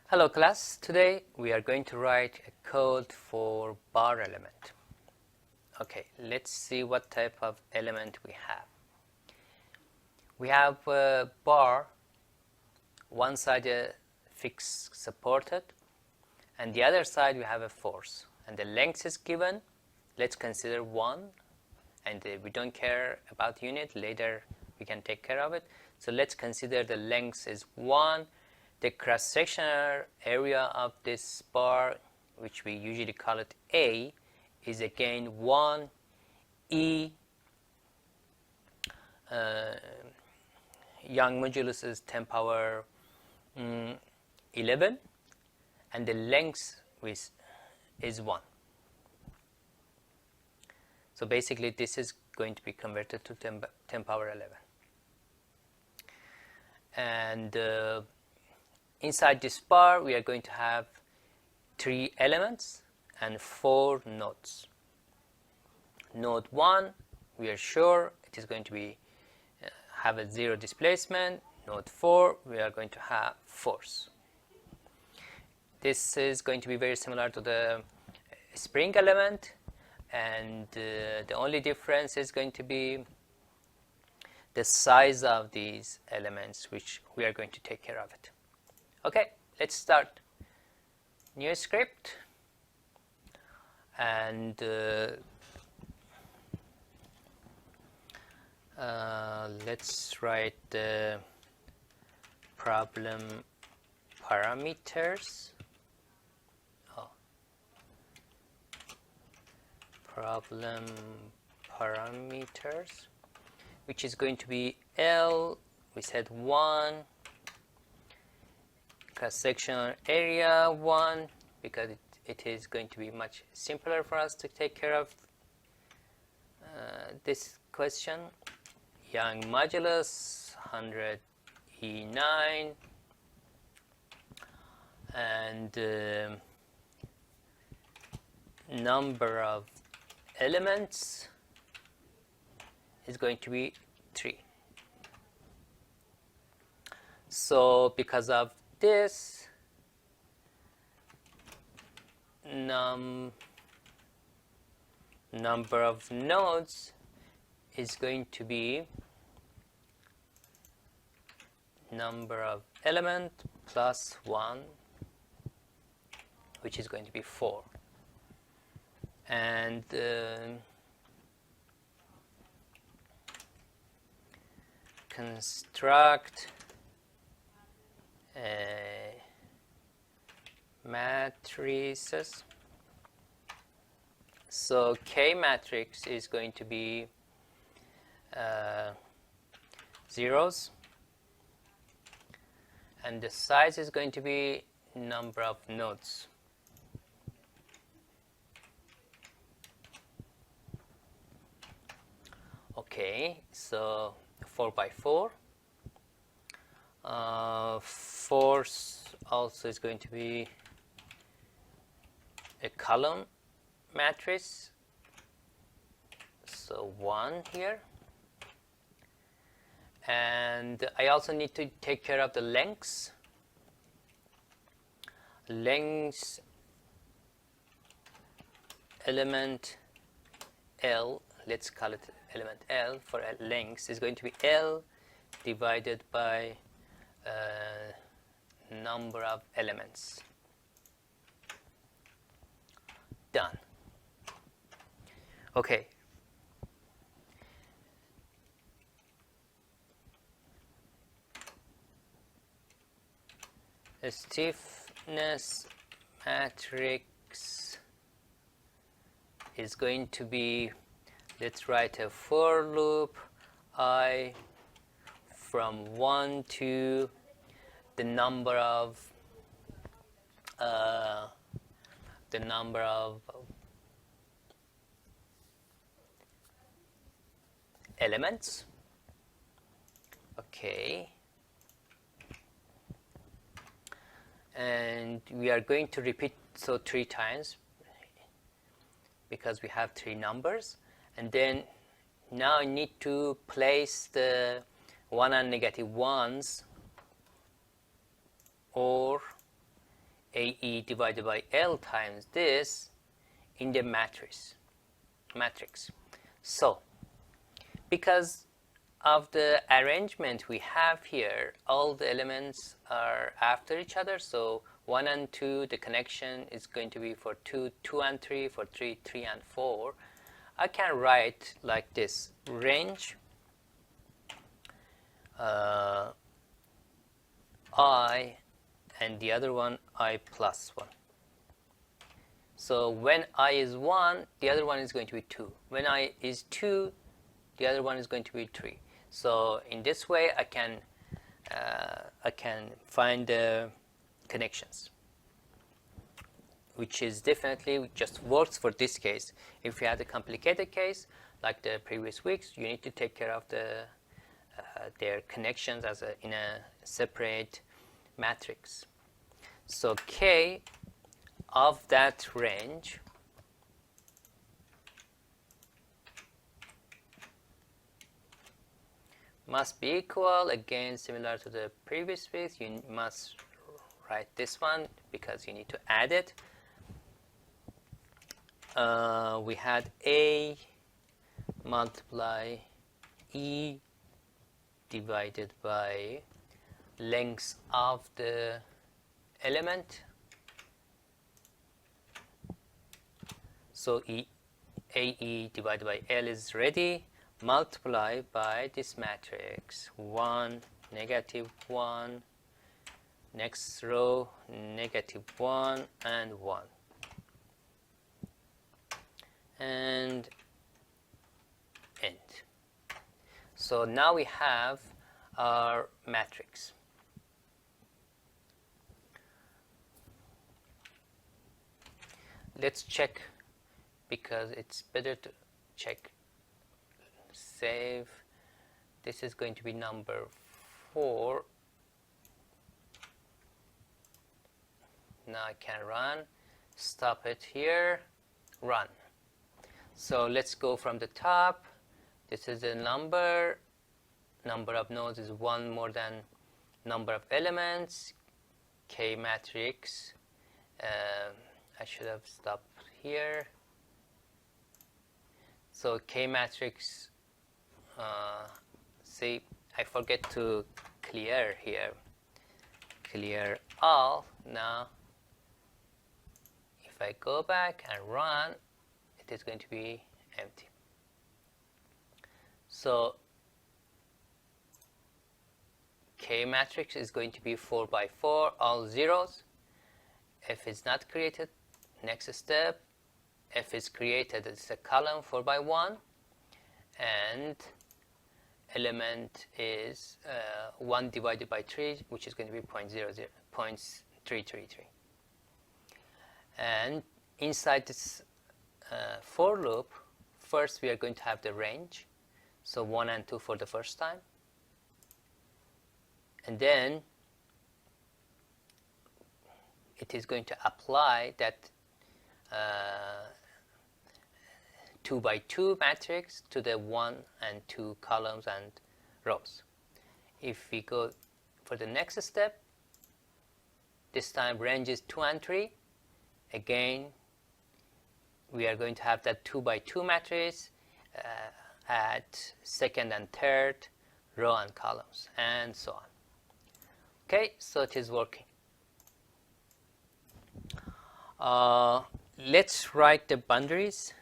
Hello class, today we are going to write a code for bar element. Okay, let's see what type of element we have. We have a bar, one side fixed supported, and the other side we have a force. And the length is given, let's consider 1, and we don't care about unit, later we can take care of it. So let's consider the length is 1. The cross-sectional area of this bar, which we usually call it A, is again 1 E. Young modulus is 10 power 11, and the length is 1. So basically this is going to be converted to 10 power 11. And inside this bar we are going to have 3 elements and 4 nodes. Node 1, we are sure it is going to be have a 0 displacement. Node 4, we are going to have force. This is going to be very similar to the spring element, and the only difference is going to be the size of these elements, which we are going to take care of it. Okay, let's start new script, and let's write the problem parameters. Problem parameters, which is going to be L, we said 1, cross-sectional area 1, because it is going to be much simpler for us to take care of this question. Young modulus 100 E9, and number of elements is going to be 3. So because of this, number of nodes is going to be number of element plus 1, which is going to be 4. And construct matrices. So K matrix is going to be zeros, and the size is going to be number of nodes. Okay, so 4 by 4. Force also is going to be a column matrix, so 1 here. And I also need to take care of the lengths. Length element L, let's call it element L for length, is going to be L divided by number of elements. Done. Okay. The stiffness matrix is going to be, let's write a for loop I from 1 to the number of elements. Okay, and we are going to repeat so 3 times because we have 3 numbers. And then now I need to place the 1 and negative 1s or AE divided by L times this in the matrix. So because of the arrangement we have here, all the elements are after each other, so 1 and 2, the connection is going to be for 2, 2 and 3, for 3, 3 and 4. I can write like this: range I and the other one I plus 1. So when I is 1, the other one is going to be 2. When I is 2, the other one is going to be 3. So in this way I can find the connections, which is definitely just works for this case. If you had a complicated case like the previous weeks, you need to take care of their connections in a separate matrix. So K of that range must be equal, again similar to the previous weeks, you must write this one because you need to add it. We had A multiply E divided by length of the element. So AE divided by L is ready. Multiply by this matrix: 1, negative 1, next row negative 1 and 1, and end. So now we have our matrix. Let's check, because it's better to check. Save. This is going to be number 4. Now I can run. Stop it here. Run. So let's go from the top. This is the number. Number of nodes is 1 more than number of elements. K matrix. I should have stopped here. So K matrix. See, I forget to clear here. Clear all. Now, if I go back and run, it is going to be empty. So K matrix is going to be 4 by 4, all zeros. If it's not created, next step. If it's created, it's a column 4 by 1, and element is 1 divided by 3, which is going to be 0.333. And inside this for loop, first we are going to have the range, so 1 and 2 for the first time, and then it is going to apply that 2 by 2 matrix to the 1 and 2 columns and rows. If we go for the next step, this time range is 2 and 3. Again, we are going to have that 2 by 2 matrix at second and third row and columns, and so on. Okay, so it is working. Let's write the boundaries.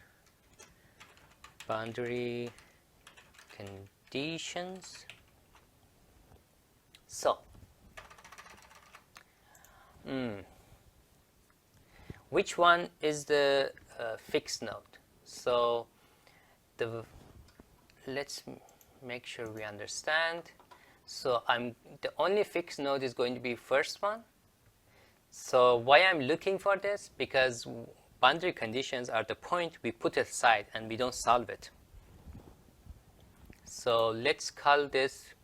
Boundary conditions. So, which one is the fixed node? So, let's make sure we understand. So, the only fixed node is going to be first one. So, why I'm looking for this? Because boundary conditions are the point we put aside and we don't solve it. So let's call this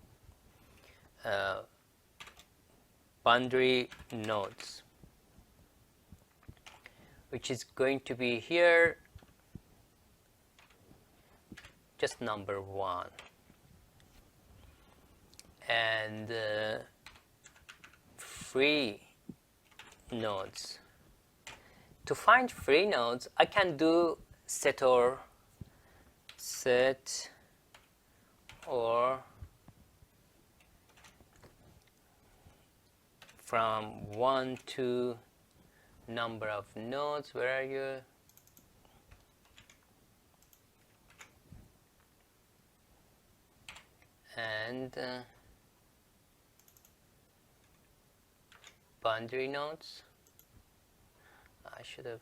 boundary nodes, which is going to be here just number 1. And free nodes. To find free nodes, I can do set or from 1 to number of nodes. Where are you? And boundary nodes. I should have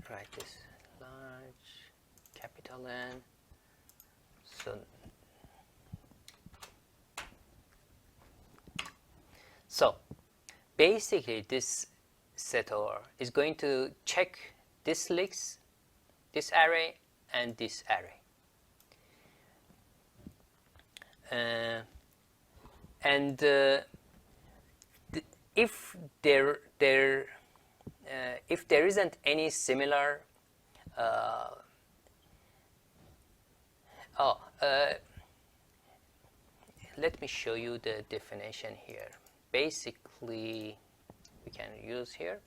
write this large capital N. So basically this setter is going to check this list, this array, and this array. If there isn't any similar let me show you the definition here. Basically, we can use here.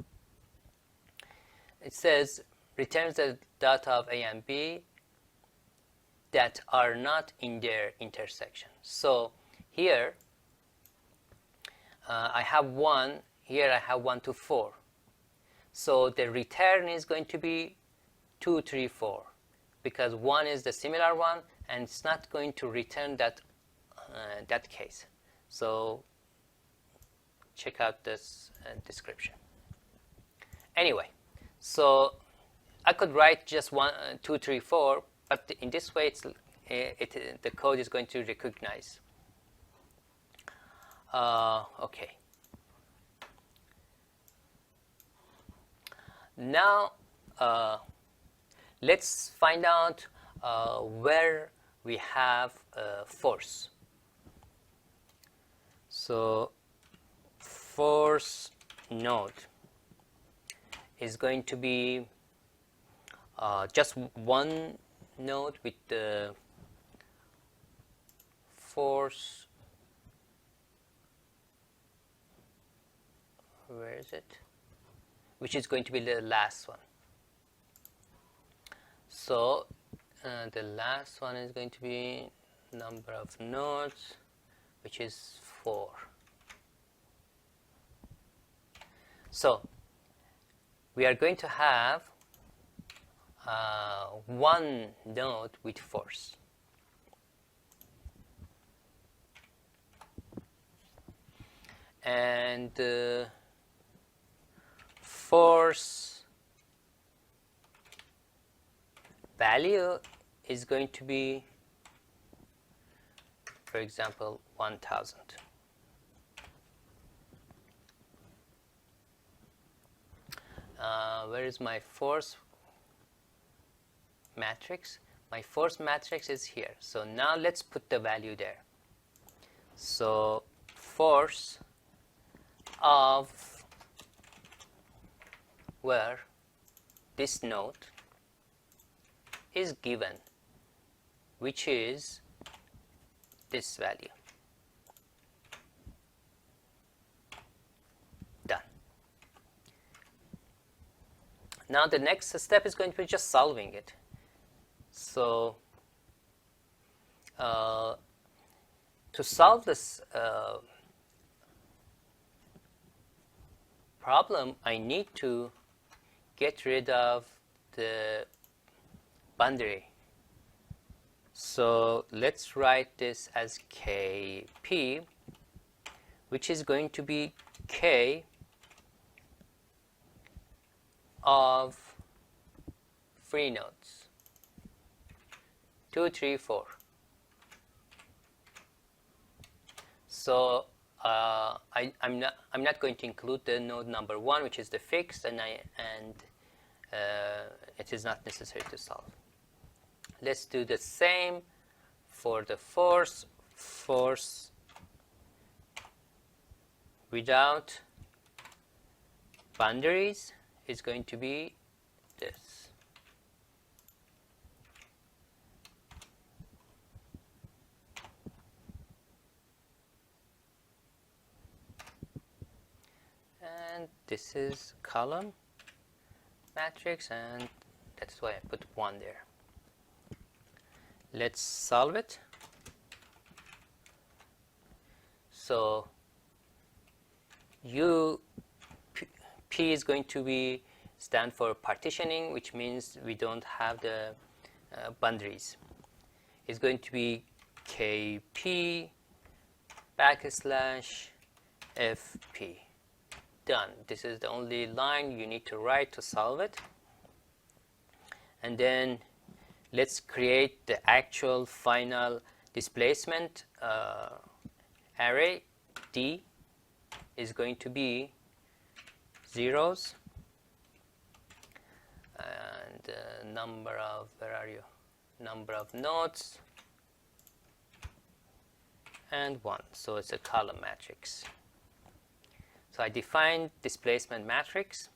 It says returns the data of A and B that are not in their intersection. So here I have 1, here I have 1 to 4. So the return is going to be 2, 3, 4 because 1 is the similar one and it's not going to return that case. So check out this description. Anyway, so I could write just 1, 2, 3, 4, but in this way the code is going to recognize. Okay. Now let's find out where we have force. So force node is going to be just one node with the force. Where is it? Which is going to be the last one. So the last one is going to be number of nodes, which is 4. So we are going to have one node with force. And force value is going to be, for example, 1000. Where is my force matrix? My force matrix is here. So now let's put the value there. So force of where this node is given, which is this value. Done. Now the next step is going to be just solving it. So to solve this problem, I need to get rid of the boundary. So let's write this as Kp, which is going to be K of free nodes. 2, 3, 4. So I'm not going to include the node number 1, which is the fixed, and it is not necessary to solve. Let's do the same for the force. Force without boundaries is going to be this. and this is column matrix, and that's why I put 1 there. Let's solve it. So P is going to be stand for partitioning, which means we don't have the boundaries. It's going to be KP backslash FP. Done. This is the only line you need to write to solve it. And then let's create the actual final displacement array. D is going to be zeros and number of, where are you, number of nodes, and 1. So it's a column matrix. So I defined displacement matrix.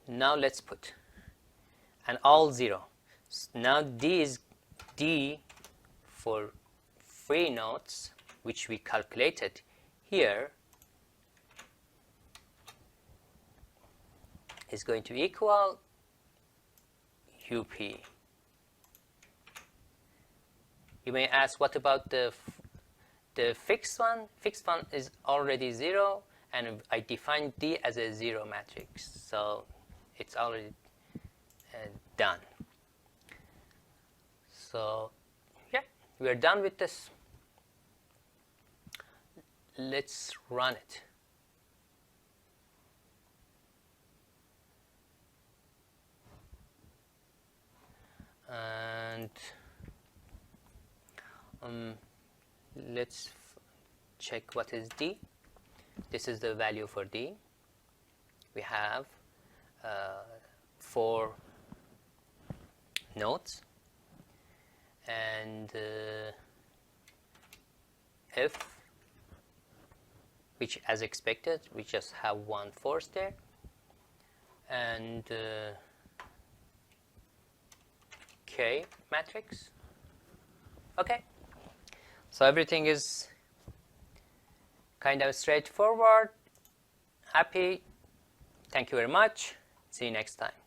Now let's put and all 0. Now D is D for free nodes, which we calculated here, is going to equal UP. You may ask, what about the fixed one? Fixed one is already 0, and I defined D as a 0 matrix, so it's already done. So yeah, we are done with this. Let's run it. And let's check what is D. This is the value for D. We have 4 nodes, and F, which as expected, we just have 1 force there, and K matrix. Okay, so everything is kind of straightforward. Happy. Thank you very much. See you next time.